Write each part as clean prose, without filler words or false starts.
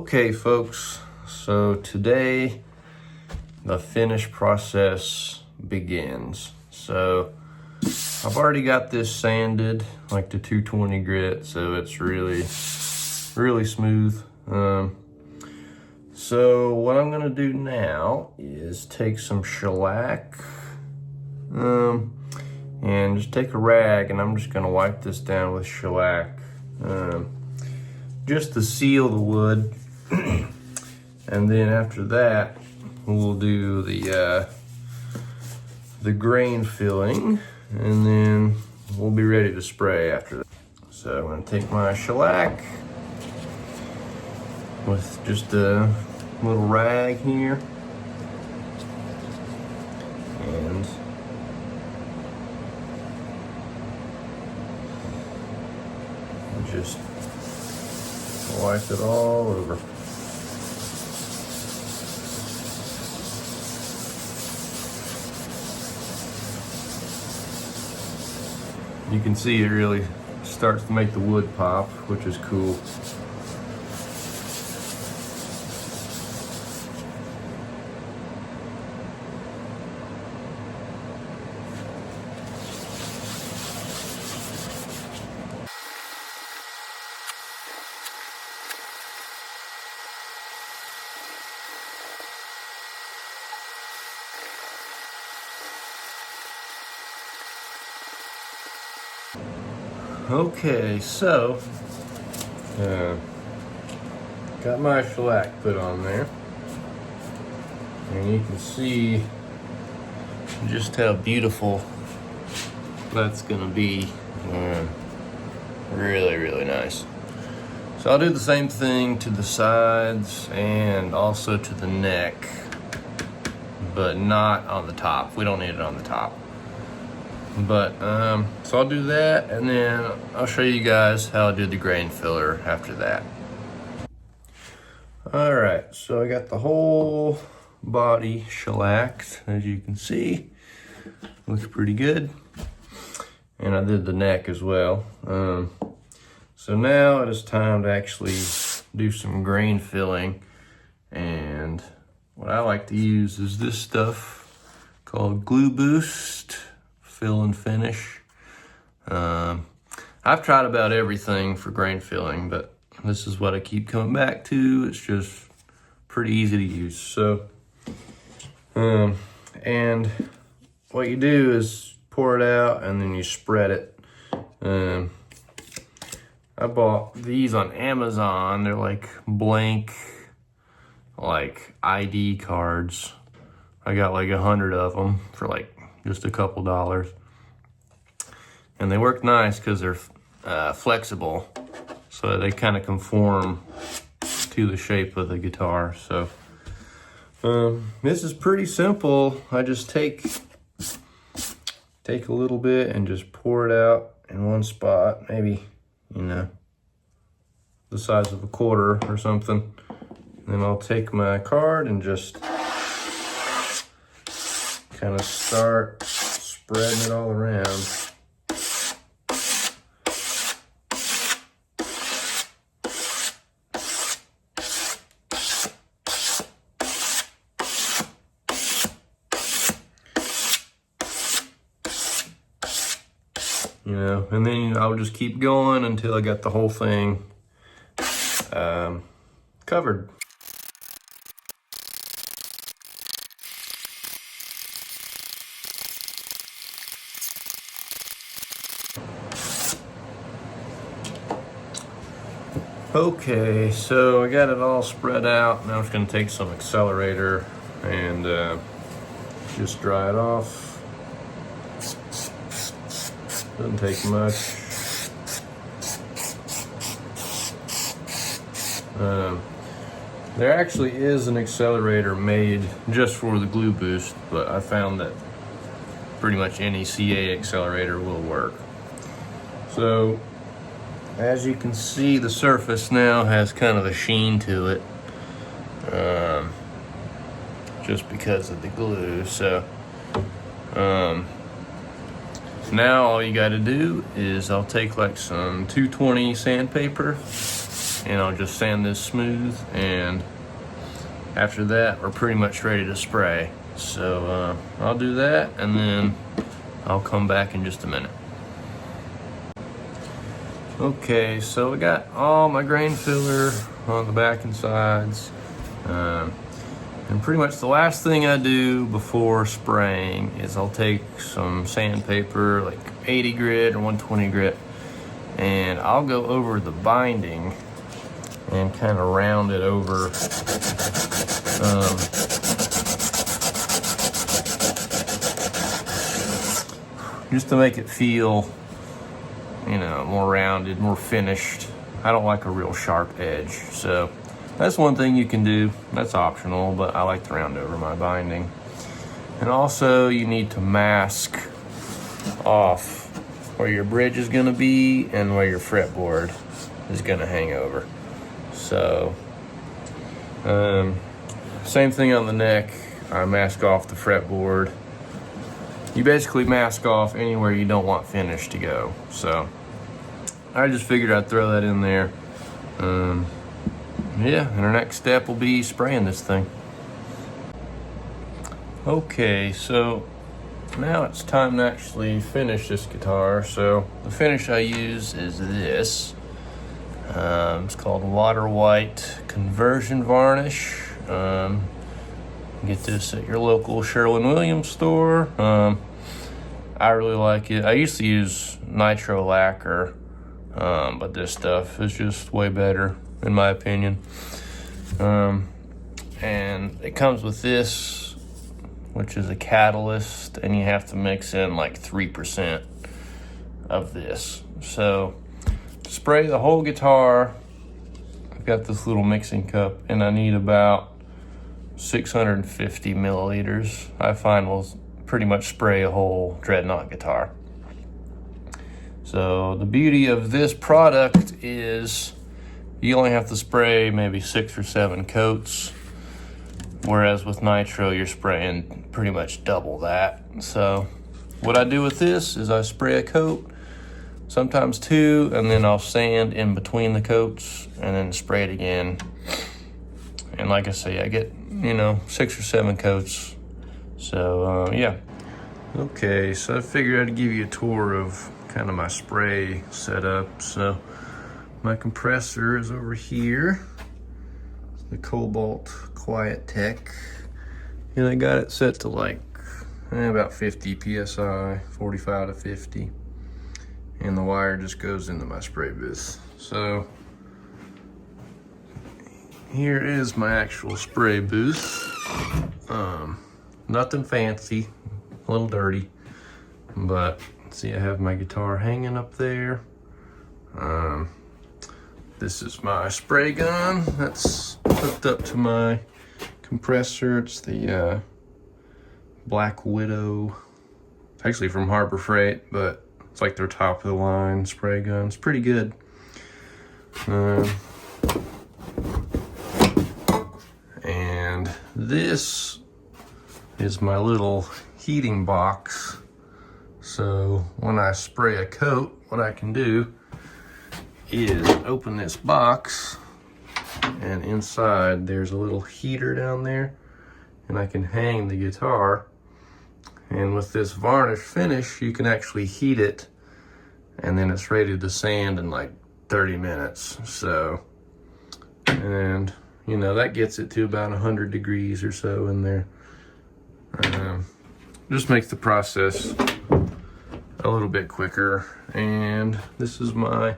Okay, folks, so today the finish process begins. So I've already got this sanded like the 220 grit, so it's really smooth. So what I'm gonna do now is take some shellac and just take a rag, and I'm just gonna wipe this down with shellac just to seal the wood. And then after that we'll do the grain filling, and then we'll be ready to spray after that. So I'm gonna take my shellac with just a little rag here, and just wipe it all over. You can see it really starts to make the wood pop, which is cool. Okay, so got my shellac put on there, and you can see just how beautiful that's gonna be. Really nice. So I'll do the same thing to the sides and also to the neck, but not on the top. We don't need it on the top. But so I'll do that, and then I'll show you guys how I do the grain filler after that. All right, so I got the whole body shellacked, as you can see. Looks pretty good. And I did the neck as well. So now it is time to actually do some grain filling. And what I like to use is this stuff called Glue Boost Fill and Finish. I've tried about everything for grain filling, but this is what I keep coming back to. It's just pretty easy to use. So, and what you do is pour it out and then you spread it. I bought these on Amazon. They're like blank, like ID cards. I got like 100 of them for like just a couple dollars. And they work nice because they're flexible, so they kind of conform to the shape of the guitar. So this is pretty simple. I just take a little bit and just pour it out in one spot, maybe, you know, the size of a quarter or something. Then I'll take my card and just kind of start spreading it all around. You know, and then I'll just keep going until I got the whole thing covered. Okay, so I got it all spread out. Now I'm just gonna take some accelerator and just dry it off. Doesn't take much. There actually is an accelerator made just for the Glue Boost, but I found that pretty much any CA accelerator will work. So, as you can see, the surface now has kind of a sheen to it, just because of the glue. So, now all you got to do is I'll take like some 220 sandpaper and I'll just sand this smooth, and after that we're pretty much ready to spray. So I'll do that, and then I'll come back in just a minute. Okay, so we got all my grain filler on the back and sides, and pretty much the last thing I do before spraying is I'll take some sandpaper, like 80 grit or 120 grit, and I'll go over the binding and kind of round it over. Just to make it feel, you know, more rounded, more finished. I don't like a real sharp edge, so that's one thing you can do. That's optional, but I like to round over my binding. And also you need to mask off where your bridge is gonna be and where your fretboard is gonna hang over. So, same thing on the neck. I mask off the fretboard. You basically mask off anywhere you don't want finish to go. So I just figured I'd throw that in there. Yeah, and our next step will be spraying this thing. Okay, so now it's time to actually finish this guitar. So the finish I use is this. It's called Water White Conversion Varnish. Get this at your local Sherwin-Williams store. I really like it. I used to use nitro lacquer, but this stuff is just way better in my opinion. And it comes with this, which is a catalyst, and you have to mix in like 3% of this. So spray the whole guitar. I've got this little mixing cup, and I need about 650 milliliters. I find will pretty much spray a whole dreadnought guitar. So the beauty of this product is you only have to spray maybe 6 or 7 coats, whereas with nitro you're spraying pretty much double that. So what I do with this is I spray a coat, sometimes 2, and then I'll sand in between the coats and then spray it again. And like I say, I get, 6 or 7 coats. So yeah. Okay, so I figured I'd give you a tour of kind of my spray setup. So my compressor is over here. It's the Cobalt Quiet Tech. And I got it set to like about 50 PSI, 45 to 50. And the wire just goes into my spray booth. So here is my actual spray booth. Nothing fancy, a little dirty, but see, I have my guitar hanging up there. This is my spray gun that's hooked up to my compressor. It's the Black Widow. It's actually from Harbor Freight, but it's like their top of the line spray gun. It's pretty good. And this is my little heating box. So when I spray a coat, what I can do is open this box, and inside there's a little heater down there, and I can hang the guitar. And with this varnish finish, you can actually heat it, and then it's ready to sand in like 30 minutes. So, and that gets it to about 100 degrees or so in there. Just makes the process a little bit quicker. And this is my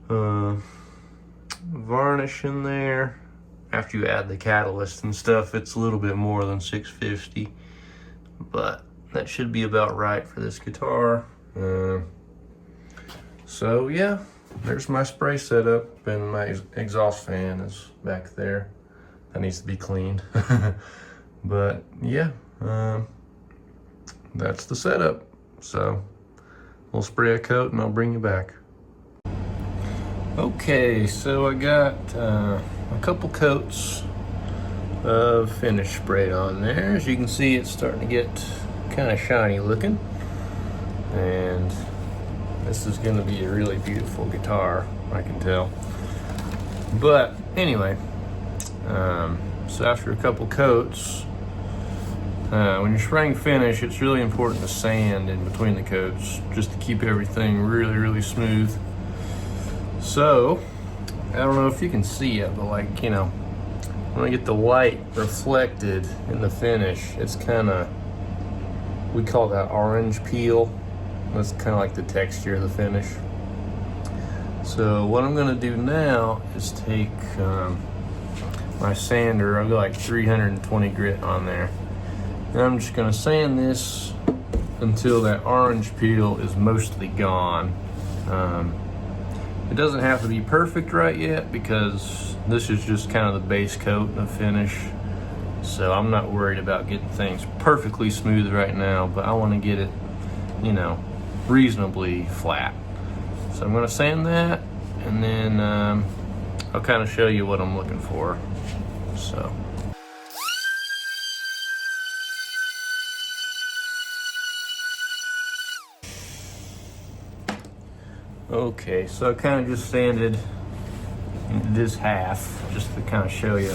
varnish in there. After you add the catalyst and stuff, it's a little bit more than 650, but that should be about right for this guitar. So yeah, there's my spray setup, and my exhaust fan is back there. That needs to be cleaned. But yeah, that's the setup. So we'll spray a coat and I'll bring you back. Okay, so I got a couple coats of finish sprayed on there. As you can see, it's starting to get kind of shiny looking, and this is going to be a really beautiful guitar, I can tell. But anyway, so after a couple coats, when you're spraying finish, it's really important to sand in between the coats just to keep everything really, really smooth. So, I don't know if you can see it, but like, you know, when I get the light reflected in the finish, it's kind of, we call that orange peel. That's kind of like the texture of the finish. So what I'm gonna do now is take my sander. I've got like 320 grit on there. And I'm just gonna sand this until that orange peel is mostly gone. It doesn't have to be perfect right yet because this is just kind of the base coat and the finish. So I'm not worried about getting things perfectly smooth right now, but I wanna get it, you know, reasonably flat. So I'm gonna sand that, and then I'll kind of show you what I'm looking for. So. Okay, so I kind of just sanded this half just to kind of show you.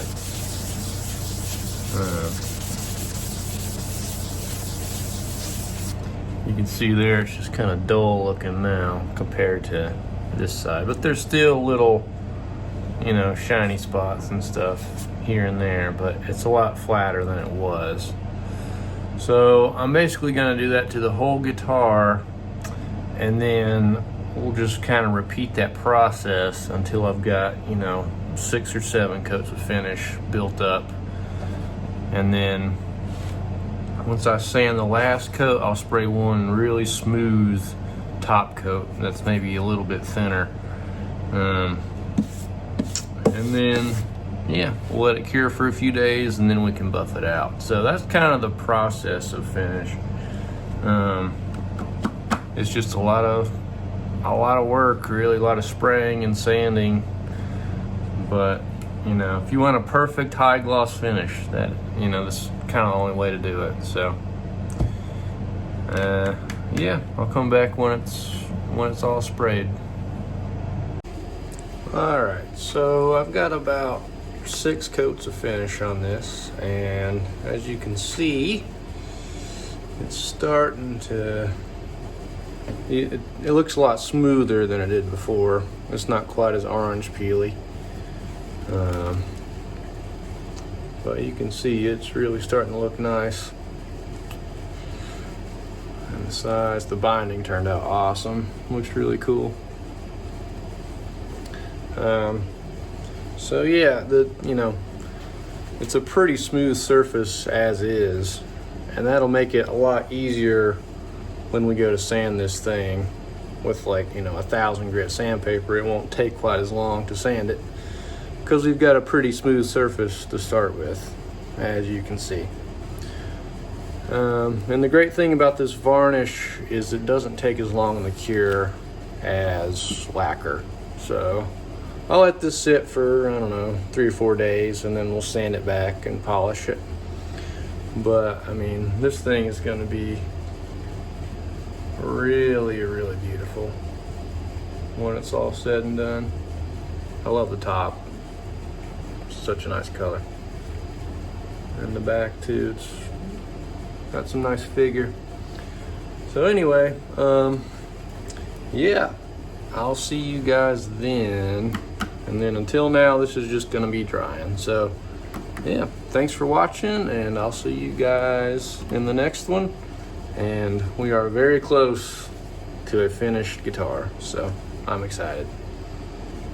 You can see there it's just kind of dull looking now compared to this side, but there's still little, you know, shiny spots and stuff here and there, but it's a lot flatter than it was. So I'm basically going to do that to the whole guitar, and then we'll just kind of repeat that process until I've got, you know, 6 or 7 coats of finish built up. And then once I sand the last coat, I'll spray one really smooth top coat that's maybe a little bit thinner. And then, yeah, we'll let it cure for a few days and then we can buff it out. So that's kind of the process of finish. It's just a lot of work, really, a lot of spraying and sanding. But, you know, if you want a perfect high gloss finish, that, you know, this is kind of the only way to do it. So, yeah, I'll come back when it's all sprayed. All right, so I've got about 6 coats of finish on this, and as you can see, it's starting to. It looks a lot smoother than it did before. It's not quite as orange peely. But you can see it's really starting to look nice. And the size, the binding turned out awesome. Looks really cool. So yeah, you know, it's a pretty smooth surface as is, and that'll make it a lot easier when we go to sand this thing with, like, you know, 1,000 grit sandpaper. It won't take quite as long to sand it because we've got a pretty smooth surface to start with, as you can see. And the great thing about this varnish is it doesn't take as long in the cure as lacquer. So I'll let this sit for, I don't know, 3 or 4 days, and then we'll sand it back and polish it. But I mean, this thing is going to be really, really beautiful when it's all said and done. I love the top. It's such a nice color. And the back too, it's got some nice figure. So anyway, yeah, I'll see you guys then. And then until now, this is just gonna be drying. So yeah, thanks for watching, and I'll see you guys in the next one. And we are very close to a finished guitar, so I'm excited.